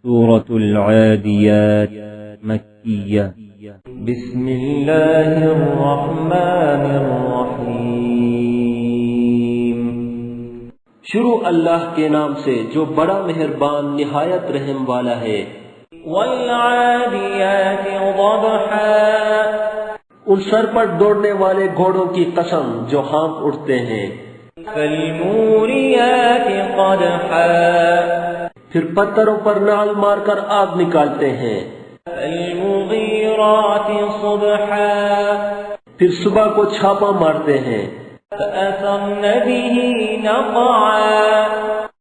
سورة العاديات مكية بسم الله الرحمن الرحیم شروع اللہ کے نام سے جو بڑا مہربان نہایت رحم والا ہے۔ والعادیات ضبحا، ان سر پر دوڑنے والے گھوڑوں کی قسم جو ہانپ اٹھتے ہیں۔ فالموریات قدحا، پھر پتھروں پر نال مار کر آگ نکالتے ہیں۔ فالمغیرات صبحا، پھر صبح کو چھاپا مارتے ہیں۔ فأثرن به نقعا،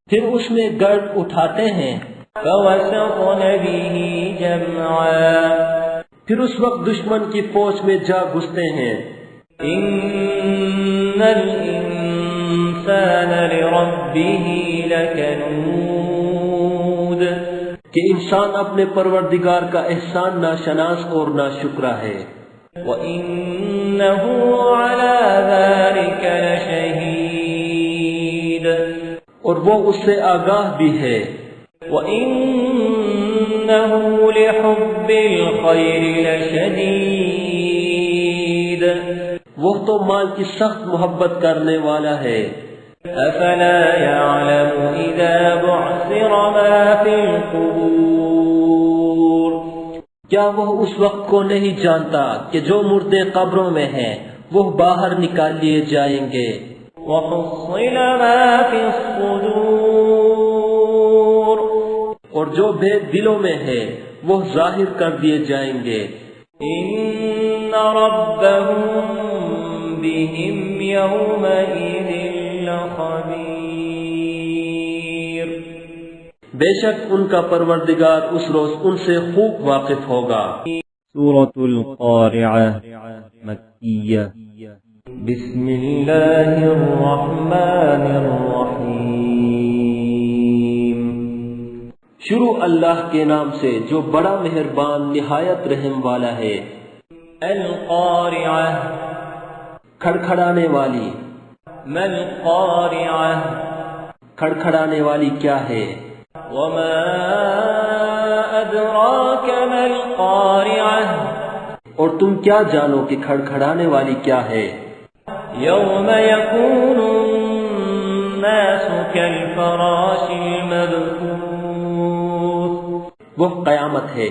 پھر اس میں گرد اٹھاتے ہیں۔ فوسطن به جمعا، پھر اس وقت دشمن کی فوج میں جا گھستے ہیں۔ ان الانسان لربه لکنود، کہ انسان اپنے پروردگار کا احسان ناشناس اور ناشکرا ہے۔ وَإِنَّهُ عَلَى ذَلِكَ لَشَهِيدٌ، اور وہ اس سے آگاہ بھی ہے۔ وَإِنَّهُ لِحُبِّ الْخَيْرِ لَشَدِيدٌ، وہ تو مال کی سخت محبت کرنے والا ہے۔ أَفَلَا يَعْلَمُ إِذَا بُعْثِرَ مَا فِي الْقُبُورِ، کیا وہ اس وقت کو نہیں جانتا کہ جو مردے قبروں میں ہیں وہ باہر نکال لیے جائیں گے۔ وَحُصِّلَ مَا فِي الصُّدُورِ، اور جو بھید دلوں میں ہے وہ ظاہر کر دیے جائیں گے۔ إِنَّ رَبَّهُم بِهِمْ يَوْمَئِذٍ لَخَبِيرٌ، بے شک ان کا پروردگار اس روز ان سے خوب واقف ہوگا۔ سورة القارعة مكية بسم الله الرحمن الرحيم شروع اللہ کے نام سے جو بڑا مہربان نہایت رحم والا ہے۔ القارعة، کھڑکھڑانے والی۔ ما القارعة، کھڑکھڑانے والی کیا ہے؟ وما أدراك ما القارعة، اور تم کیا جانو کہ کھڑکھڑانے والی کیا ہے؟ يوم يكون الناس كالفراش المبثوث، وہ قیامت ہے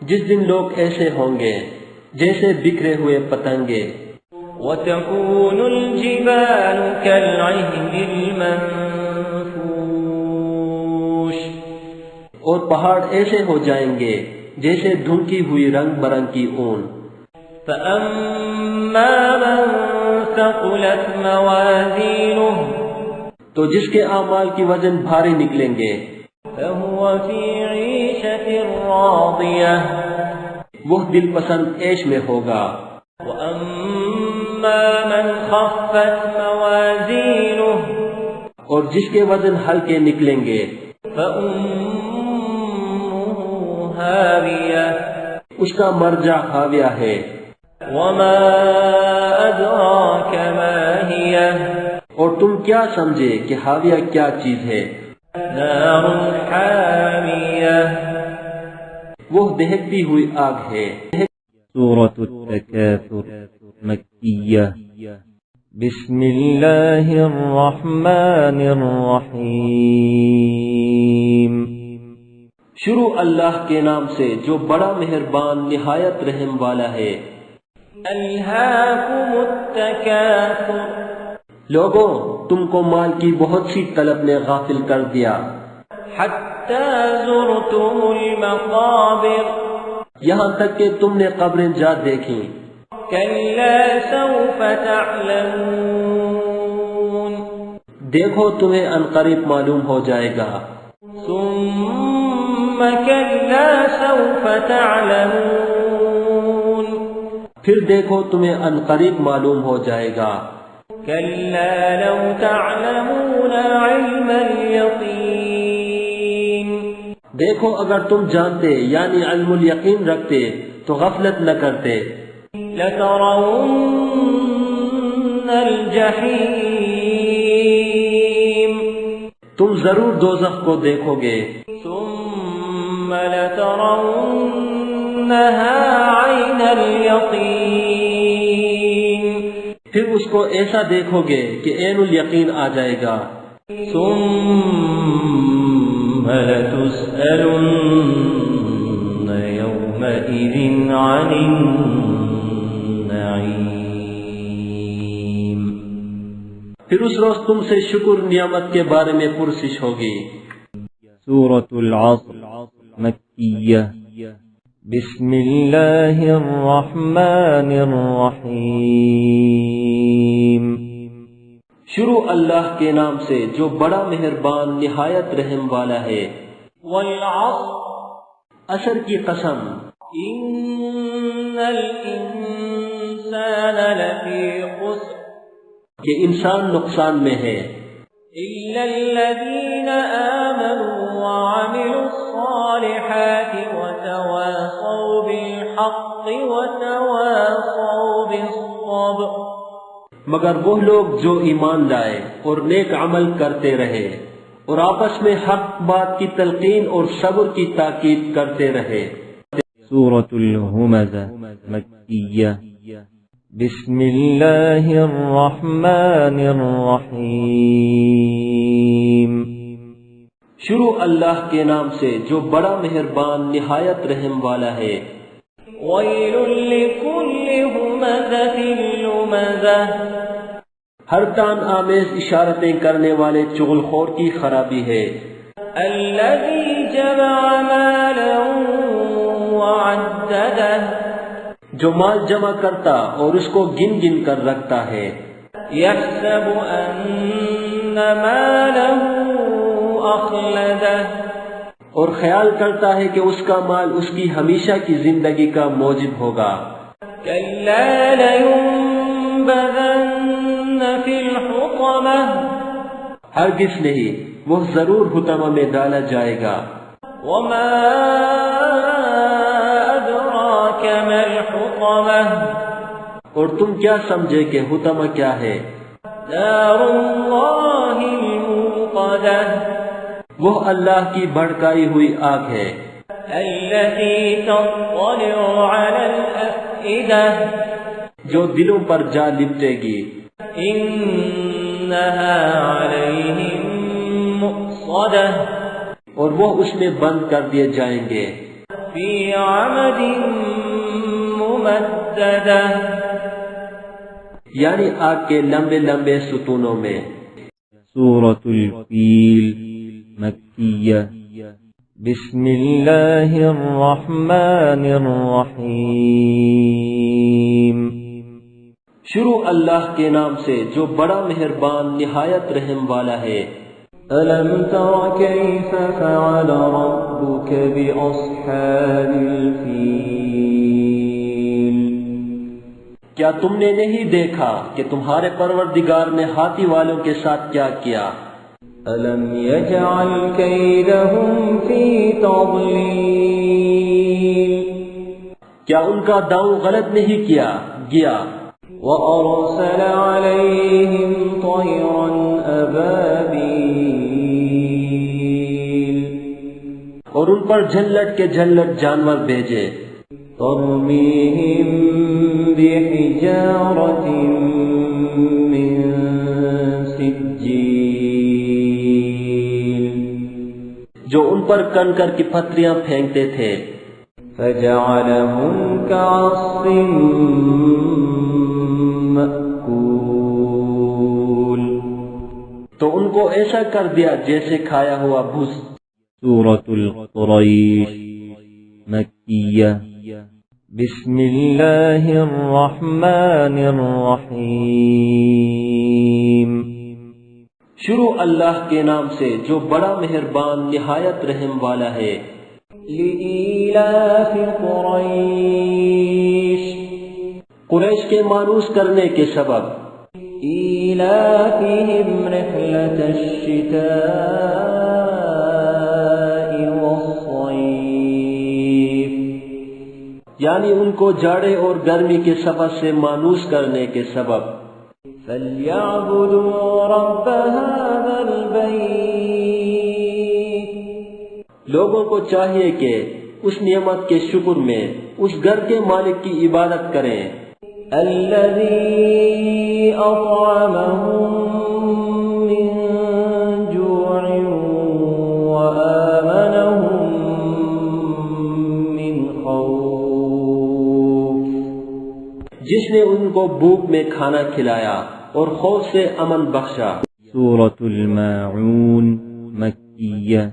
جس دن لوگ ایسے ہوں گے جیسے بکھرے ہوئے پتنگے۔ وتكون الجبال كالعهن المنفوش، اور پہاڑ ایسے ہو جائیں گے جیسے دھنکی ہوئی رنگ برنگ کی اون۔ فأما من ثقلت موازينه، تو جس کے اعمال کی وزن بھاری نکلیں گے فهو في عيشة راضية، وہ دل پسند عیش میں ہوگا۔ وأما من خفت موازينه، اور جس کے وزن ہلکے نکلیں گے فأمه هاوية، اس کا مرجع حاویہ ہے۔ وما أدراك ما هي، اور تم کیا سمجھے کہ حاویہ کیا چیز ہے؟ نار حامية، وہ دہکتی ہوئی آگ ہے۔ سورة التكاثر مكية بسم الله الرحمن الرحيم شروع اللہ کے نام سے جو بڑا مہربان نہایت رحم والا ہے۔ ألهاكم التكاثر، لوگوں تم کو مال کی بہت سی طلب نے غافل کر دیا، حتى زرتم المقابر، یہاں تک کہ تم نے قبریں جا دیکھیں۔ كلا سوف تعلمون، دیکھو تمہیں عنقریب معلوم ہو جائے گا۔ ثم كلا سوف تعلمون، پھر دیکھو تمہیں عنقریب معلوم ہو جائے گا۔ كلا لو تعلمون علم اليقين، دیکھو اگر تم جانتے یعنی علم الیقین رکھتے تو غفلت نہ کرتے۔ لترون الجحیم، تم ضرور دوزخ کو دیکھو گے۔ ثم ثم لترونها عين اليقين پھر اس کو ایسا دیکھو گے کہ عین الیقین آ جائے گا. ثم لتسألن يومئذ عن النعيم. پھر اس روز تم سے شکر نعمت کے بارے میں پرسش ہوگی. سورة العصر مکیہ. بسم اللہ الرحمن الرحیم. شروع اللہ کے نام سے جو بڑا مہربان نہایت رحم والا ہے. والعصر عصر کی قسم. ان الانسان لفی خسر کہ انسان نقصان میں ہے. الا الذین آمنوا وعملوا الصالحات وتواصوا بالحق وتواصوا بالصبر. مگر وہ لوگ جو ایمان لائے اور نیک عمل کرتے رہے اور آپس میں حق بات کی تلقین اور صبر کی تاکید کرتے رہے. سورة الہمزہ مکیہ. بسم اللہ الرحمن الرحیم. شروع اللہ کے نام سے جو بڑا مہربان نہایت رحم والا ہے. ویل لکل ہمزۃ لمزہ ہر تان آمیز اشارتیں کرنے والے چغل خور کی خرابی ہے. الذی جمع مالا وعددہ جو مال جمع کرتا اور اس کو گن گن کر رکھتا ہے. یحسب ان مالہ اخلدہ اور خیال کرتا ہے کہ اس کا مال اس کی ہمیشہ کی زندگی کا موجب ہوگا. کلا لینبذن فی الحطمہ ہرگز نہیں، وہ ضرور حطمہ میں ڈالا جائے گا. وما ادراک ما الحطمہ اور تم کیا سمجھے کہ حطمہ کیا ہے؟ نار اللہ الموقدہ وہ اللہ کی بھڑکائی ہوئی آگ ہے. التي تطلع على الأفئدة جو دلوں پر جا لپٹے گی. إنها عليهم مؤصدة اور وہ اس میں بند کر دیے جائیں گے. في عمد ممددة یعنی آگ کے لمبے لمبے ستونوں میں. سورة الفیل مکیہ. بسم اللہ الرحمن الرحیم. شروع اللہ کے نام سے جو بڑا مہربان نہایت رحم والا ہے. ألم تر كيف فعل ربك بأصحاب الفيل. کیا تم نے نہیں دیکھا کہ تمہارے پروردگار نے ہاتھی والوں کے ساتھ کیا کیا؟ ألم يجعل كيدهم في تضليل. کیا ان کا داؤں غلط نہیں کیا گیا؟ وأرسل عليهم طيرا أبابيل. اور ان پر جھلٹ کے جھلٹ جانور بھیجے. ترميهم بحجارة من سجيل. جو ان پر کنکر کی پتھریاں پھینکتے تھے. فجعلهم كعصف مأكول. تو ان کو ایسا کر دیا جیسے کھایا ہوا بھوس. سورة القریش مکیہ. بسم اللہ الرحمن الرحیم. شروع اللہ کے نام سے جو بڑا مہربان نہایت رحم والا ہے. لإيلاف قریش. قریش کے مانوس کرنے کے سبب. إيلافهم رحلة الشتاء والصيف. یعنی ان کو جاڑے اور گرمی کے سفر سے مانوس کرنے کے سبب. فَلْيَعْبُدُوا رَبَّ هَذَا الْبَيْتِ. لوگوں کو چاہیے کہ اس نعمت کے شکر میں اس گھر کے مالک کی عبادت کریں الذي أطعمهم من جوع وآمنهم من خوف جس نے ان کو بھوک میں کھانا کھلایا اور خوف سے امن بخشا سورة الماعون مكية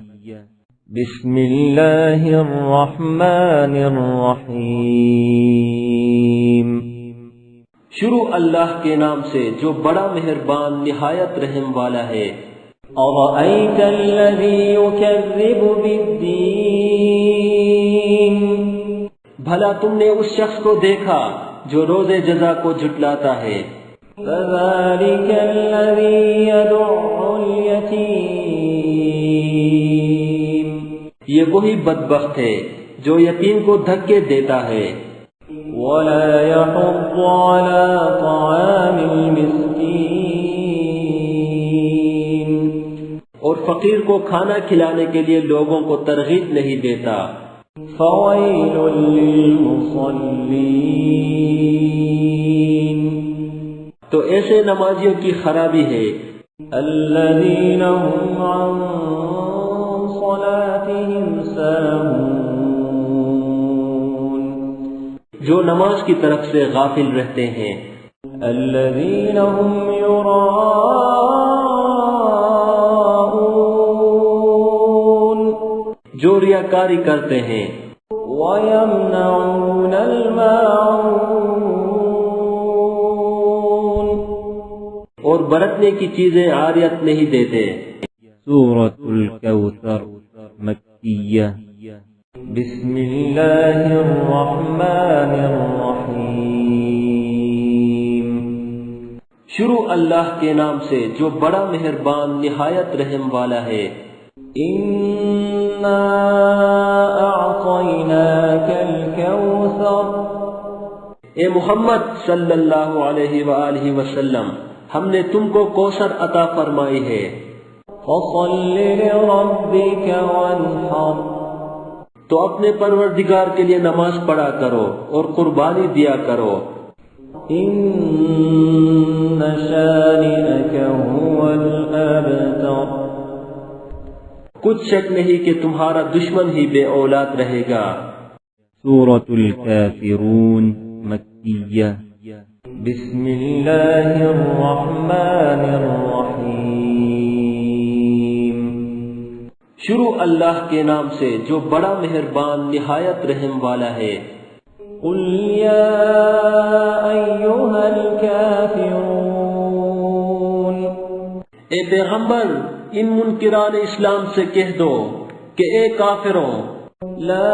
بسم الله الرحمن الرحيم شروع اللہ کے نام سے جو بڑا مہربان نہایت رحم والا ہے أرأيت الذي يكذب بالدين بھلا تم نے اس شخص کو دیکھا جو روز جزا کو جھٹلاتا ہے فذلك الذي يدع اليتيم یہ وہی بدبخت ہے جو یتیم کو دھکے دیتا ہے ولا يحض على طعام المسكين اور فقیر کو کھانا کھلانے کے لیے لوگوں کو ترغیب نہیں دیتا فويل للمصلين تو ایسے نمازیوں کی خرابی ہے الذين هم عن صلاتهم ساهون جو نماز کی طرف سے غافل رہتے ہیں الذين هم يراءون جو ریاکاری کرتے ہیں ويمنعون الماعون اور برتنے کی چیزیں عاریت نہیں دیتے سورة الكوثر مكية بسم الله الرحمن الرحيم شروع اللہ کے نام سے جو بڑا مہربان نہایت رحم والا ہے إنا أعطيناك الكوثر اے محمد صلی اللہ علیہ وآلہ وسلم ہم نے تم کو کوثر عطا فرمائی ہے فصل لربك وانحر تو اپنے پروردگار کے لیے نماز پڑھا کرو اور قربانی دیا کرو إن شانئك هو الأبتر کچھ شک نہیں کہ تمہارا دشمن ہی بے اولاد رہے گا سورة الكافرون مكية بسم الله الرحمن الرحيم شروع اللہ کے نام سے جو بڑا مہربان نہایت رحم والا ہے قل يا أيها الكافرون اے پیغمبر ان منکران اسلام سے کہہ دو کہ اے کافروں لا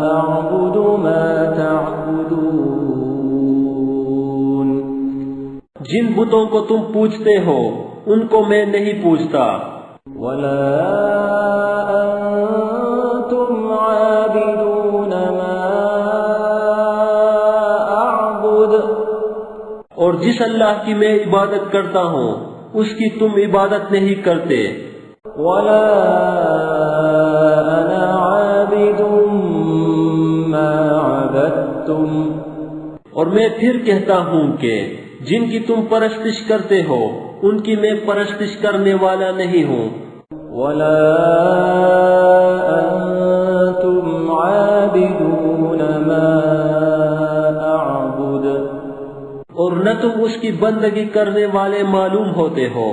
أعبد ما تعبدون جن بتوں کو تم پوجتے ہو ان کو میں نہیں پوجتا ولا أنتم عابدون ما أعبد اور جس اللہ کی میں عبادت کرتا ہوں اس کی تم عبادت نہیں کرتے ولا أنا عابد ما عبدتم اور میں پھر کہتا ہوں کہ جن کی تم پرستش کرتے ہو ان کی میں پرستش کرنے والا نہیں ہوں ولا أنتم عابدون ما أعبد اور نہ تم اس کی بندگی کرنے والے معلوم ہوتے ہو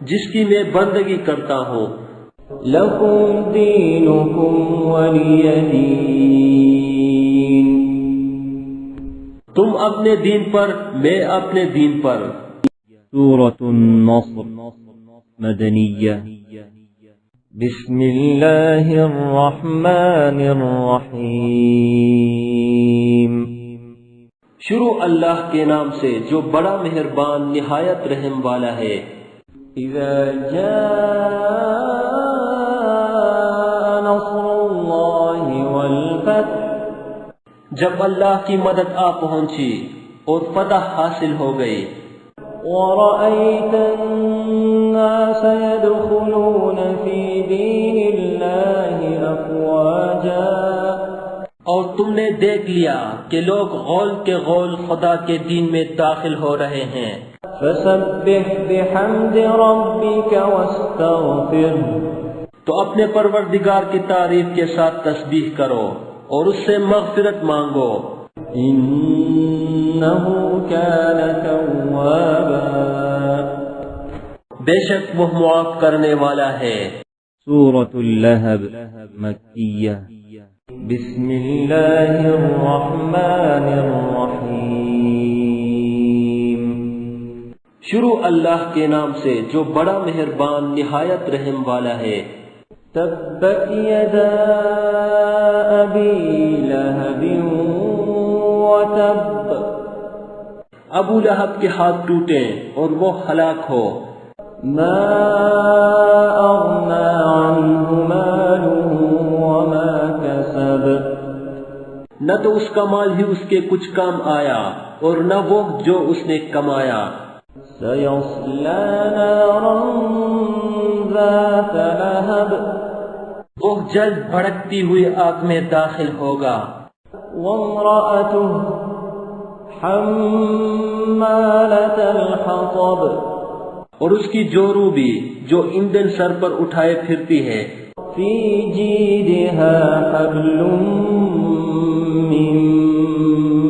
جس کی میں بندگی کرتا ہوں لكم دينكم ولي دين تم اپنے دین پر میں اپنے دین پر سورة النصر مدنية بسم الله الرحمن الرحيم شروع اللہ کے نام سے جو بڑا مہربان نہایت رحم والا ہے إذا جاء نصر الله والفتح جب اللہ کی مدد آ پہنچی اور فتح حاصل ہو گئی ورأيت الناس يدخلون في دين الله أفواجا اور تم نے دیکھ لیا کہ لوگ غول کے غول خدا کے دین میں داخل ہو رہے ہیں۔ فسبح بحمد ربك واستغفره تو اپنے پروردگار کی تعریف کے ساتھ تسبیح کرو اور اس سے مغفرت مانگو، إنه كان توابا بے شک وہ معاف کرنے والا ہے۔ سورة اللهب مكية بسم الله الرحمن الرحيم شروع اللہ کے نام سے جو بڑا مہربان نہایت رحم والا ہے۔ تبت يدا أبي لهب وتب ابو لہب کے ہاتھ ٹوٹے اور وہ ہلاک ہو، ما أغنى عنه ماله وما كسب نہ تو اس کا مال ہی اس کے کچھ کام آیا اور نہ وہ جو اس نے کمایا۔ سيصلى نارا ذات لهب وہ جلد بھڑکتی ہوئی آگ میں داخل ہوگا، وامرأته حمالة الحطب اور اس کی جورو بھی جو ایندھن سر پر اٹھائے پھرتی ہے، في جيدها حبل من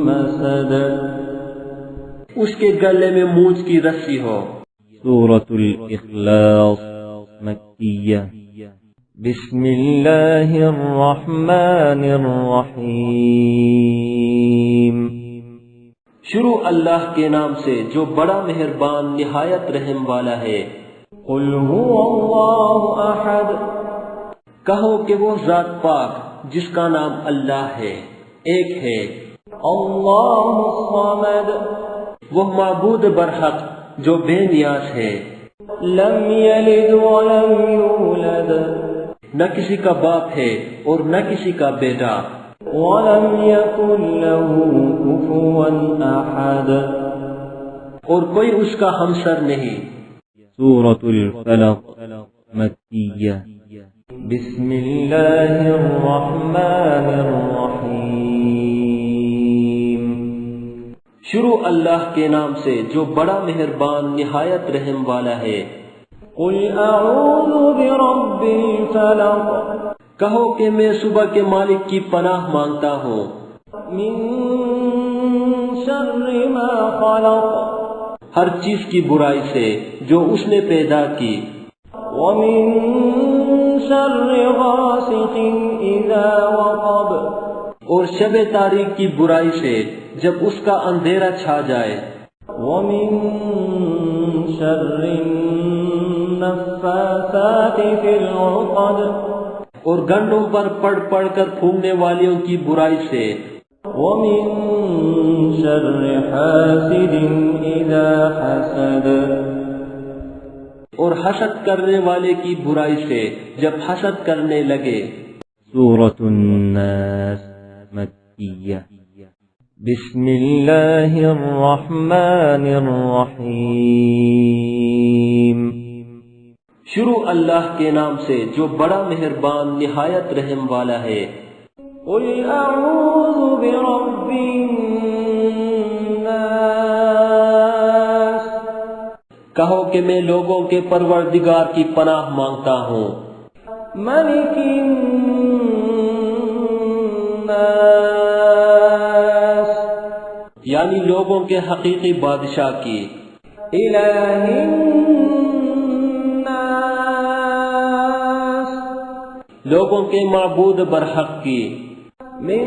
مسد اس کے گلے میں مونچھ کی رسی ہو۔ سورة الإخلاص مكية بسم الله الرحمن الرحيم شروع اللہ کے نام سے جو بڑا مہربان نہایت رحم والا ہے۔ قل هو الله أحد کہو کہ وہ ذات پاک جس کا نام اللہ ہے ایک ہے، الله الصمد وہ معبود برحق جو بے نیاز ہے، لم يلد ولم يولد نہ کسی کا باپ ہے اور نہ کسی کا بیٹا، ولم يكن له كفوا أحد اور کوئی اس کا ہمسر نہیں۔ سورة الفلق مکیہ بسم اللہ الرحمن الرحیم شروع اللہ کے نام سے جو بڑا مہربان نہایت رحم والا ہے۔ قل اعوذ برب الفلق کہو کہ میں صبح کے مالک کی پناہ مانگتا ہوں من شر ما خلق ہر چیز کی برائی سے جو اس نے پیدا کی، ومن شر غاسق اذا وقب اور شب تاریک کی برائی سے جب اس کا اندھیرا چھا جائے، ومن شر النفاثات في العقد اور گنڈوں پر پڑھ پڑھ کر پھونکنے والیوں کی برائی سے، ومن شر حاسد اذا حسد اور حسد کرنے والے کی برائی سے جب حسد کرنے لگے۔ سورة الناس مکیہ بسم اللہ الرحمن الرحیم شروع اللہ کے نام سے جو بڑا مہربان نہایت رحم والا ہے۔ قل اعوذ برب الناس کہو کہ میں لوگوں کے پروردگار کی پناہ مانگتا ہوں، ملک الناس یعنی لوگوں کے حقیقی بادشاہ کی، الہ الناس لوگوں کے معبود برحق کی، من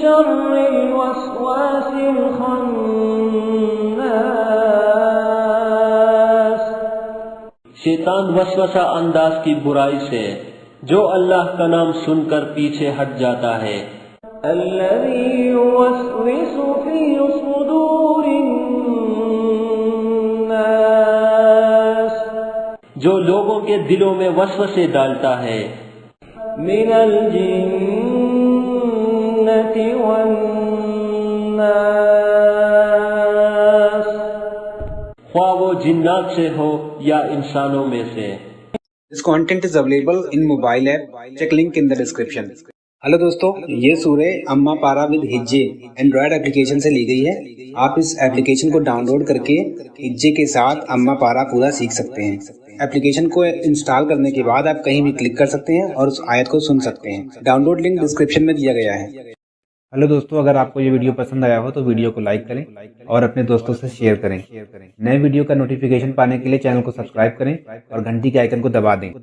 شر الوسواس الخناس شیطان وسوسہ انداز کی برائی سے جو اللہ کا نام سن کر پیچھے ہٹ جاتا ہے، الذي يوسوس في صدور الناس جو لوگوں کے دلوں میں وسوسے ڈالتا ہے، من الجنة والناس حیوانات سے ہو یا انسانوں میں سے۔ This content is available in mobile app. Check link in the description. Hello دوستو، یہ سورہ اما پارا ود ہجے اینڈرائڈ اپلیکیشن سے لی گئی ہے۔ آپ اس اپلیکیشن کو ڈاؤن لوڈ کر کے ہجے کے ساتھ اما پارا پورا سیکھ سکتے ہیں۔ اپلیکیشن کو انسٹال کرنے کے بعد آپ کہیں بھی کلک کر سکتے ہیں اور اس آیت کو سن سکتے ہیں۔ ڈاؤن لوڈ لنک ڈسکرپشن میں دیا گیا ہے۔ ہلو دوستو، اگر آپ کو یہ ویڈیو پسند آیا ہو تو ویڈیو کو لائک کریں اور اپنے دوستوں سے شیئر کریں۔ نئے ویڈیو کا نوٹیفیکیشن پانے کے لیے چینل کو سبسکرائب کریں اور گھنٹی کے آئیکن کو دبا دیں۔